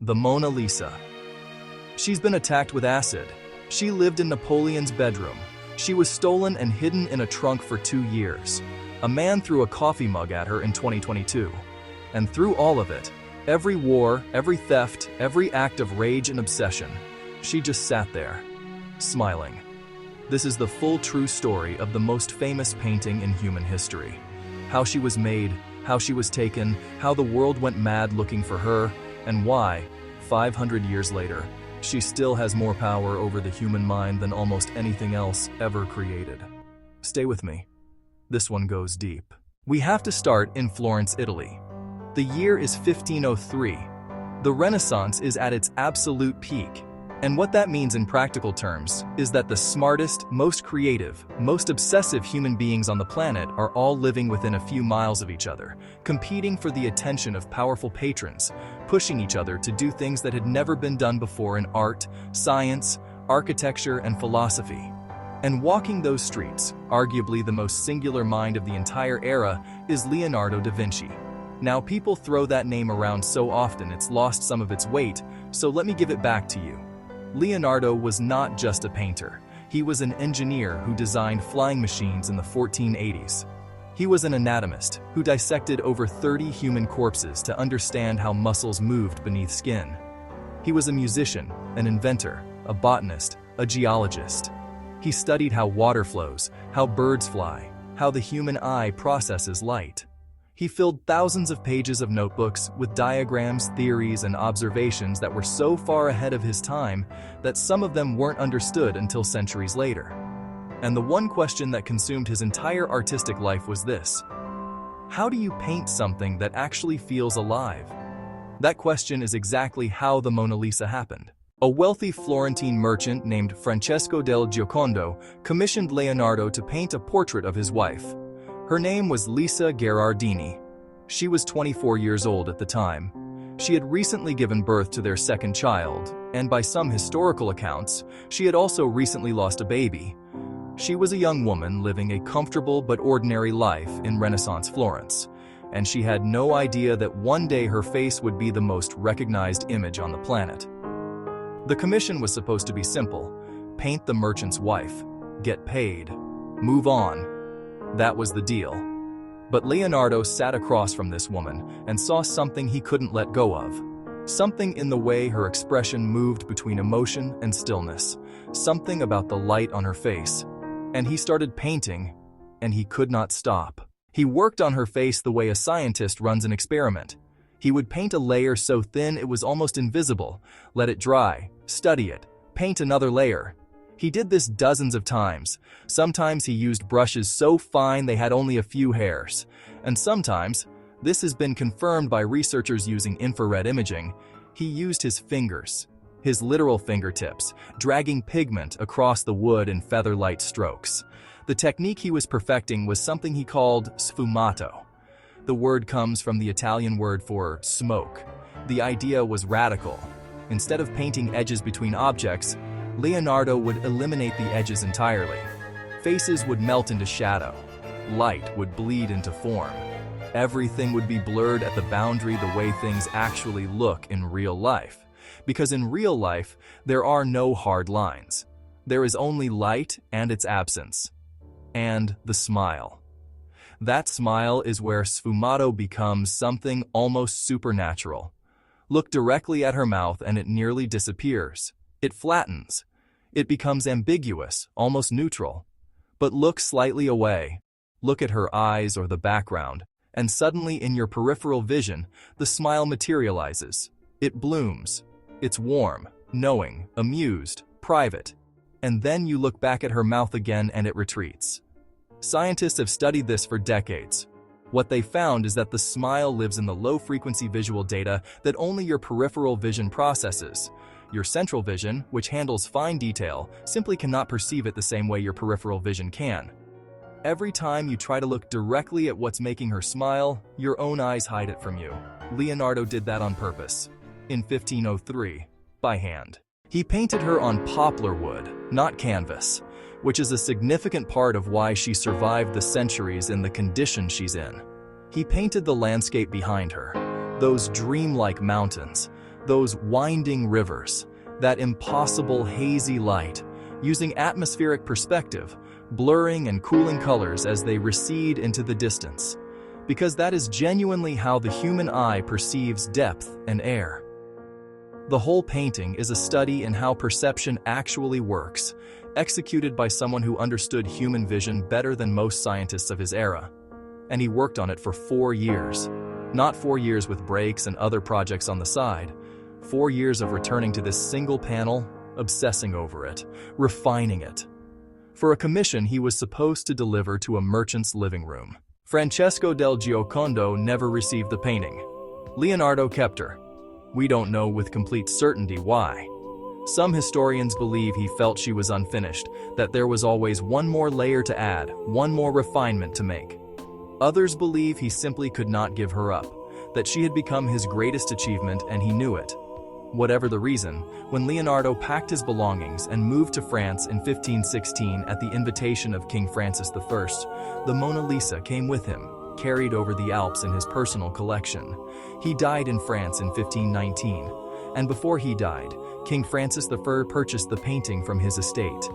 The Mona Lisa. She's been attacked with acid. She lived in Napoleon's bedroom. She was stolen and hidden in a trunk for 2 years. A man threw a coffee mug at her in 2022. And through all of it, every war, every theft, every act of rage and obsession, she just sat there, smiling. This is the full true story of the most famous painting in human history. How she was made, how she was taken, how the world went mad looking for her, and why, 500 years later, she still has more power over the human mind than almost anything else ever created. Stay with me. This one goes deep. We have to start in Florence, Italy. The year is 1503. The Renaissance is at its absolute peak. And what that means in practical terms is that the smartest, most creative, most obsessive human beings on the planet are all living within a few miles of each other, competing for the attention of powerful patrons, pushing each other to do things that had never been done before in art, science, architecture, and philosophy. And walking those streets, arguably the most singular mind of the entire era, is Leonardo da Vinci. Now, people throw that name around so often it's lost some of its weight, so let me give it back to you. Leonardo was not just a painter. He was an engineer who designed flying machines in the 1480s. He was an anatomist who dissected over 30 human corpses to understand how muscles moved beneath skin. He was a musician, an inventor, a botanist, a geologist. He studied how water flows, how birds fly, how the human eye processes light. He filled thousands of pages of notebooks with diagrams, theories, and observations that were so far ahead of his time that some of them weren't understood until centuries later. And the one question that consumed his entire artistic life was this: how do you paint something that actually feels alive? That question is exactly how the Mona Lisa happened. A wealthy Florentine merchant named Francesco del Giocondo commissioned Leonardo to paint a portrait of his wife. Her name was Lisa Gherardini. She was 24 years old at the time. She had recently given birth to their second child, and by some historical accounts, she had also recently lost a baby. She was a young woman living a comfortable but ordinary life in Renaissance Florence, and she had no idea that one day her face would be the most recognized image on the planet. The commission was supposed to be simple: paint the merchant's wife, get paid, move on. That was the deal. But Leonardo sat across from this woman and saw something he couldn't let go of. Something in the way her expression moved between emotion and stillness. Something about the light on her face. And he started painting, and he could not stop. He worked on her face the way a scientist runs an experiment. He would paint a layer so thin it was almost invisible, let it dry, study it, paint another layer. He did this dozens of times. Sometimes he used brushes so fine they had only a few hairs. And sometimes, this has been confirmed by researchers using infrared imaging, he used his fingers, his literal fingertips, dragging pigment across the wood in feather-light strokes. The technique he was perfecting was something he called sfumato. The word comes from the Italian word for smoke. The idea was radical. Instead of painting edges between objects, Leonardo would eliminate the edges entirely. Faces would melt into shadow. Light would bleed into form. Everything would be blurred at the boundary the way things actually look in real life. Because in real life, there are no hard lines. There is only light and its absence. And the smile. That smile is where sfumato becomes something almost supernatural. Look directly at her mouth and it nearly disappears. It flattens. It becomes ambiguous, almost neutral. But look slightly away. Look at her eyes or the background, and suddenly in your peripheral vision, the smile materializes. It blooms. It's warm, knowing, amused, private. And then you look back at her mouth again and it retreats. Scientists have studied this for decades. What they found is that the smile lives in the low-frequency visual data that only your peripheral vision processes. Your central vision, which handles fine detail, simply cannot perceive it the same way your peripheral vision can. Every time you try to look directly at what's making her smile, your own eyes hide it from you. Leonardo did that on purpose. In 1503, by hand. He painted her on poplar wood, not canvas, which is a significant part of why she survived the centuries in the condition she's in. He painted the landscape behind her, those dreamlike mountains, Those winding rivers, that impossible hazy light, using atmospheric perspective, blurring and cooling colors as they recede into the distance. Because that is genuinely how the human eye perceives depth and air. The whole painting is a study in how perception actually works, executed by someone who understood human vision better than most scientists of his era. And he worked on it for 4 years. Not 4 years with breaks and other projects on the side. 4 years of returning to this single panel, obsessing over it, refining it. For a commission he was supposed to deliver to a merchant's living room. Francesco del Giocondo never received the painting. Leonardo kept her. We don't know with complete certainty why. Some historians believe he felt she was unfinished, that there was always one more layer to add, one more refinement to make. Others believe he simply could not give her up, that she had become his greatest achievement and he knew it. Whatever the reason, when Leonardo packed his belongings and moved to France in 1516 at the invitation of King Francis I, the Mona Lisa came with him, carried over the Alps in his personal collection. He died in France in 1519, and before he died, King Francis I purchased the painting from his estate.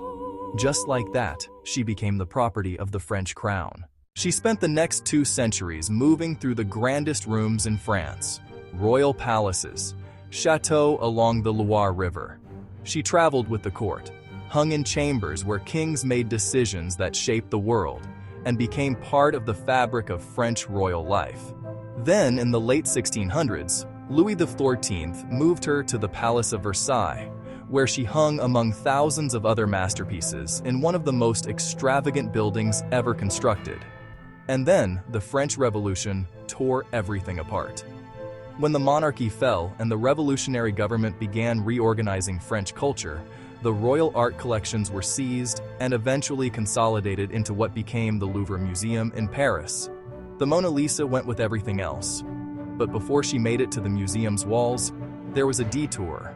Just like that, she became the property of the French crown. She spent the next 2 centuries moving through the grandest rooms in France, royal palaces, chateaux along the Loire River. She traveled with the court, hung in chambers where kings made decisions that shaped the world, and became part of the fabric of French royal life. Then, in the late 1600s, Louis XIV moved her to the Palace of Versailles, where she hung among thousands of other masterpieces in one of the most extravagant buildings ever constructed. And then, the French Revolution tore everything apart. When the monarchy fell and the revolutionary government began reorganizing French culture, the royal art collections were seized and eventually consolidated into what became the Louvre Museum in Paris. The Mona Lisa went with everything else. But before she made it to the museum's walls, there was a detour.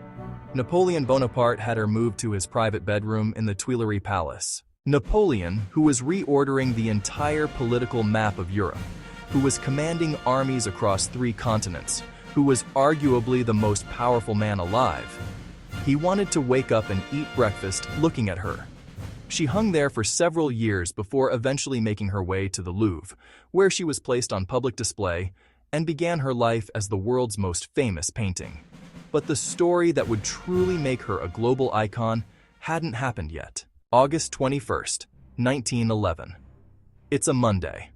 Napoleon Bonaparte had her moved to his private bedroom in the Tuileries Palace. Napoleon, who was reordering the entire political map of Europe, who was commanding armies across 3 continents, who was arguably the most powerful man alive. He wanted to wake up and eat breakfast looking at her. She hung there for several years before eventually making her way to the Louvre, where she was placed on public display and began her life as the world's most famous painting. But the story that would truly make her a global icon hadn't happened yet. August 21st, 1911. It's a Monday.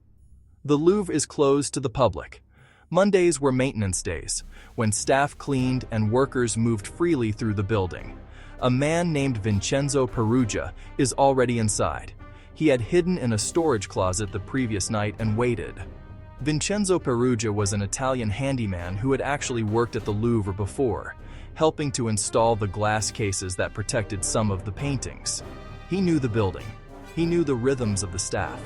The Louvre is closed to the public. Mondays were maintenance days, when staff cleaned and workers moved freely through the building. A man named Vincenzo Peruggia is already inside. He had hidden in a storage closet the previous night and waited. Vincenzo Peruggia was an Italian handyman who had actually worked at the Louvre before, helping to install the glass cases that protected some of the paintings. He knew the building. He knew the rhythms of the staff.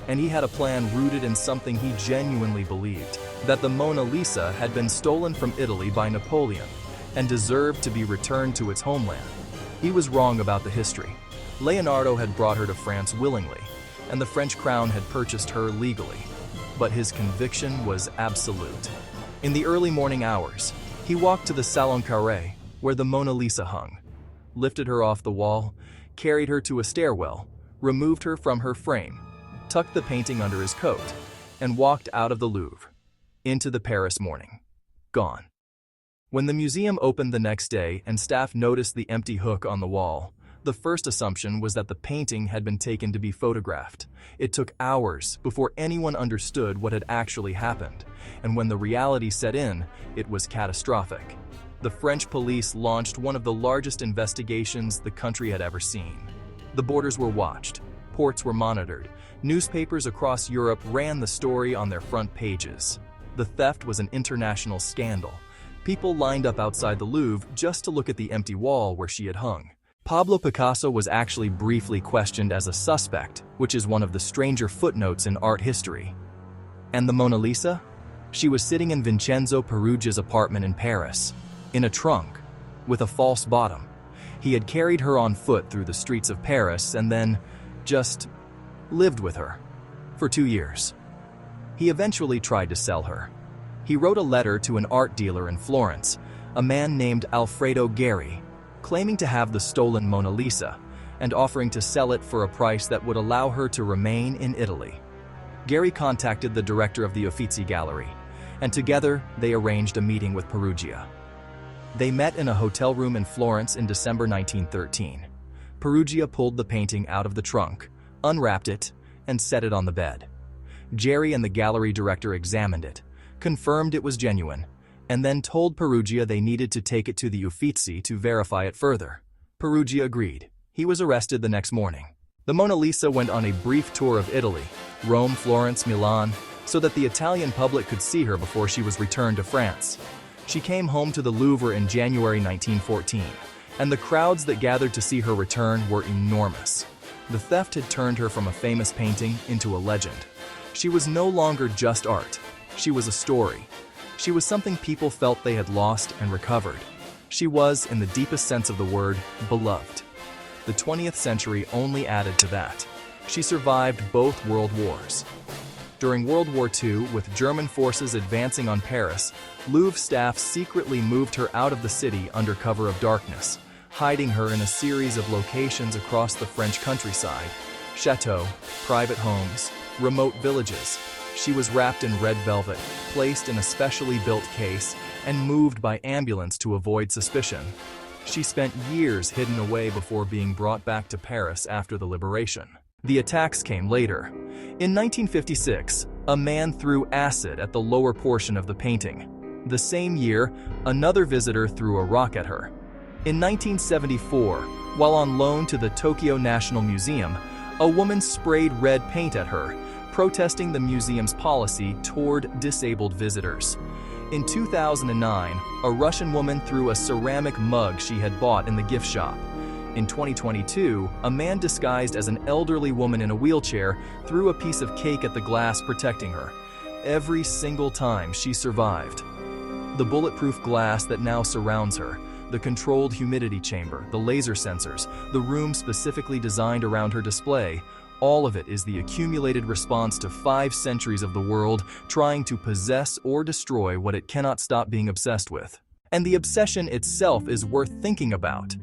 And he had a plan rooted in something he genuinely believed, that the Mona Lisa had been stolen from Italy by Napoleon and deserved to be returned to its homeland. He was wrong about the history. Leonardo had brought her to France willingly, and the French crown had purchased her legally. But his conviction was absolute. In the early morning hours, he walked to the Salon Carré, where the Mona Lisa hung, lifted her off the wall, carried her to a stairwell, removed her from her frame, tucked the painting under his coat, and walked out of the Louvre, into the Paris morning. Gone. When the museum opened the next day and staff noticed the empty hook on the wall, the first assumption was that the painting had been taken to be photographed. It took hours before anyone understood what had actually happened, and when the reality set in, it was catastrophic. The French police launched one of the largest investigations the country had ever seen. The borders were watched, ports were monitored, newspapers across Europe ran the story on their front pages. The theft was an international scandal. People lined up outside the Louvre just to look at the empty wall where she had hung. Pablo Picasso was actually briefly questioned as a suspect, which is one of the stranger footnotes in art history. And the Mona Lisa? She was sitting in Vincenzo Peruggia's apartment in Paris, in a trunk, with a false bottom. He had carried her on foot through the streets of Paris and then just lived with her for 2 years. He eventually tried to sell her. He wrote a letter to an art dealer in Florence, a man named Alfredo Geri, claiming to have the stolen Mona Lisa and offering to sell it for a price that would allow her to remain in Italy. Geri contacted the director of the Uffizi Gallery, and together they arranged a meeting with Perugia. They met in a hotel room in Florence in December 1913. Perugia pulled the painting out of the trunk, unwrapped it, and set it on the bed. Geri and the gallery director examined it, confirmed it was genuine, and then told Perugia they needed to take it to the Uffizi to verify it further. Perugia agreed. He was arrested the next morning. The Mona Lisa went on a brief tour of Italy, Rome, Florence, Milan, so that the Italian public could see her before she was returned to France. She came home to the Louvre in January 1914, and the crowds that gathered to see her return were enormous. The theft had turned her from a famous painting into a legend. She was no longer just art. She was a story. She was something people felt they had lost and recovered. She was, in the deepest sense of the word, beloved. The 20th century only added to that. She survived both world wars. During World War II, with German forces advancing on Paris, Louvre staff secretly moved her out of the city under cover of darkness, hiding her in a series of locations across the French countryside: chateaux, private homes, remote villages. She was wrapped in red velvet, placed in a specially built case, and moved by ambulance to avoid suspicion. She spent years hidden away before being brought back to Paris after the liberation. The attacks came later. In 1956, a man threw acid at the lower portion of the painting. The same year, another visitor threw a rock at her. In 1974, while on loan to the Tokyo National Museum, a woman sprayed red paint at her, protesting the museum's policy toward disabled visitors. In 2009, a Russian woman threw a ceramic mug she had bought in the gift shop. In 2022, a man disguised as an elderly woman in a wheelchair threw a piece of cake at the glass protecting her. Every single time she survived. The bulletproof glass that now surrounds her, the controlled humidity chamber, the laser sensors, the room specifically designed around her display, all of it is the accumulated response to 5 centuries of the world trying to possess or destroy what it cannot stop being obsessed with. And the obsession itself is worth thinking about.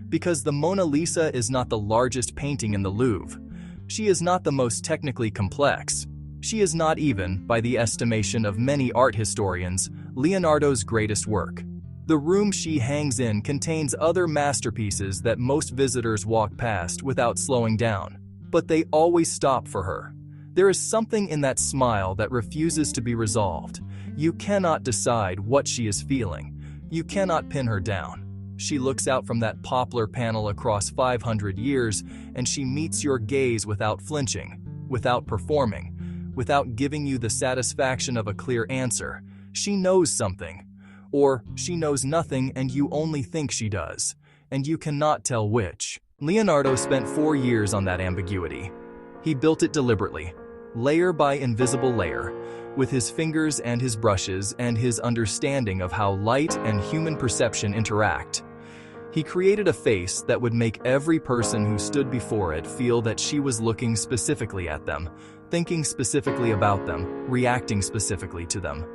Because the Mona Lisa is not the largest painting in the Louvre. She is not the most technically complex. She is not even, by the estimation of many art historians, Leonardo's greatest work. The room she hangs in contains other masterpieces that most visitors walk past without slowing down. But they always stop for her. There is something in that smile that refuses to be resolved. You cannot decide what she is feeling. You cannot pin her down. She looks out from that poplar panel across 500 years, and she meets your gaze without flinching, without performing, without giving you the satisfaction of a clear answer. She knows something. Or she knows nothing and you only think she does, and you cannot tell which. Leonardo spent 4 years on that ambiguity. He built it deliberately, layer by invisible layer, with his fingers and his brushes and his understanding of how light and human perception interact. He created a face that would make every person who stood before it feel that she was looking specifically at them, thinking specifically about them, reacting specifically to them.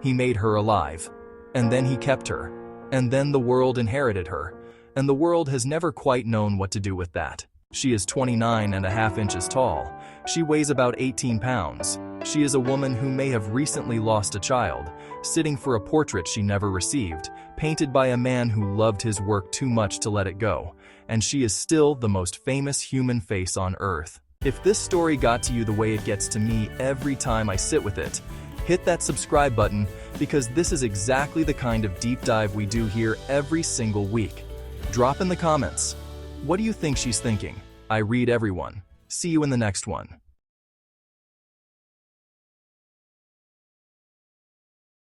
He made her alive, and then he kept her, and then the world inherited her. And the world has never quite known what to do with that. She is 29.5 inches tall. She weighs about 18 pounds. She is a woman who may have recently lost a child, sitting for a portrait she never received, painted by a man who loved his work too much to let it go. And she is still the most famous human face on Earth. If this story got to you the way it gets to me every time I sit with it, hit that subscribe button, because this is exactly the kind of deep dive we do here every single week. Drop in the comments. What do you think she's thinking? I read everyone. See you in the next one.